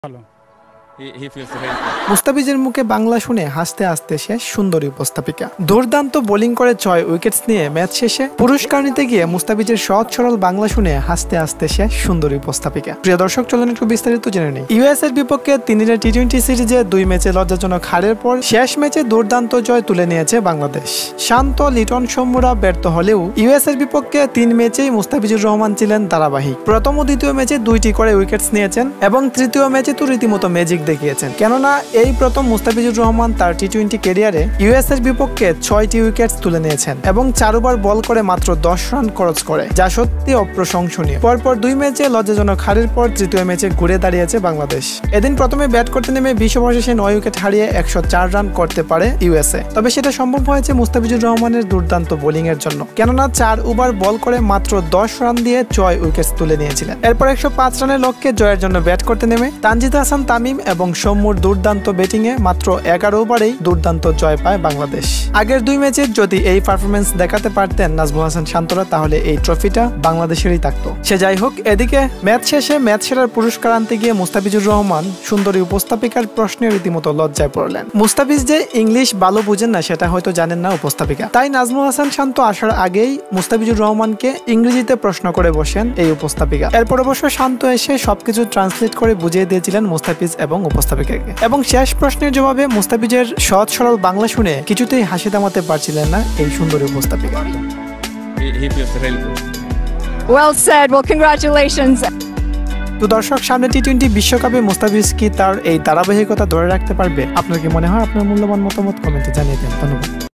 ভালো। He feels very good. মুস্তাফিজের মুখে বাংলা শুনে হাসতে হাসতে শেষ সুন্দরী উপস্থাপিকা। দুর্দান্ত বোলিং করে 6 উইকেটস নিয়ে ম্যাচ শেষে পুরস্কার নিতে গিয়ে মুস্তাফিজের সহজ সরল বাংলা শুনে হাসতে হাসতে শেষ সুন্দরী উপস্থাপিকা। প্রিয় দর্শক, চলুন একটু বিস্তারিত জেনে নেই। ইউএস এর বিপক্ষে 3 দিনের টি-20 সিরিজে 2 ম্যাচে লজ্জাজনক হারের পর শেষ ম্যাচে দুর্দান্ত জয় তুলে নিয়েছে বাংলাদেশ। শান্ত লিটন সৌম্যরা ব্যর্থ হলেও ইউএস এর বিপক্ষে 3 ম্যাচেই মুস্তাফিজুর রহমান ছিলেন ধারাবাহিক। প্রথম ও দ্বিতীয় ম্যাচে 2টি করে উইকেটস নিয়েছেন এবং তৃতীয় ম্যাচে তো রীতিমতো ম্যাজিক দেখিয়েছেন। কেননা এই প্রথম মুস্তাফিজুর রহমান তার টি-20 ক্যারিয়ারে ইউএস এর বিপক্ষে 6টি উইকেটস তুলে নিয়েছেন এবং 4 ওভার বল করে মাত্র 10 রান খরচ করে, যা সত্যি অপ্রশংসনীয়। পরপর 2 ম্যাচে লজ্জাজনক হারের পর তৃতীয় ম্যাচে ঘুরে দাঁড়িয়েছে বাংলাদেশ। এদিন প্রথমে ব্যাট করতে নেমে 20 ওভার শেষে 9 উইকেট হারিয়ে 104 রান করতে পারে ইউএসএ। তবে সেটা সম্ভব হয়েছে মুস্তাফিজুর রহমানের দুর্দান্ত বোলিং এর জন্য, কেননা 4 ওভার বল করে মাত্র 10 রান দিয়ে 6 উইকেটস তুলে নিয়েছিলেন। এরপর 105 রানের লক্ষ্যে জয়ের জন্য ব্যাট করতে নেমে তানজিদ হাসান তামিম এবং সৌম্যর দুর্দান্ত ব্যাটিংয়ে মাত্র 11 ওভারেই দুর্দান্ত জয় পায় বাংলাদেশ। আগের 2 ম্যাচে যদি এই পারফরমেন্স দেখাতে পারতেন নাজমুল হাসান শান্তরা, তাহলে এই ট্রফিটা বাংলাদেশেরই থাকতো। সে যাই হোক, এদিকে ম্যাচ শেষে ম্যাচ সেরার পুরস্কার আনতে গিয়ে মুস্তাফিজুর রহমান সুন্দরী উপস্থাপিকার প্রশ্নে রীতিমতো লজ্জায় পড়লেন। মুস্তাফিজ যে ইংলিশ ভালো বুঝেন না সেটা হয়তো জানেন না উপস্থাপিকা, তাই নাজমুল হাসান শান্ত আসার আগেই মুস্তাফিজুর রহমানকে ইংরেজিতে প্রশ্ন করে বসেন এই উপস্থাপিকা। এরপর অবশ্য শান্ত এসে সবকিছু ট্রান্সলেট করে বুঝিয়ে দিয়েছিলেন মুস্তাফিজ এবং উপস্থাপিকাকে। এবং শেষ প্রশ্নের জবাবে মুস্তাফিজের সহজ সরল বাংলা শুনে কিছুতেই হাসি থামাতে পারছিলেন না এই সুন্দরী উপস্থাপিকা। He feels really good. Well said. Well, congratulations. তো দর্শক, সামনে টি-20 বিশ্বকাপে মুস্তাফিজ কি তার এই ধারাবাহিকতা ধরে রাখতে পারবে? আপনার কি মনে হয়? আপনার মূল্যবান মতামত কমেন্টে জানিয়ে দেন। ধন্যবাদ।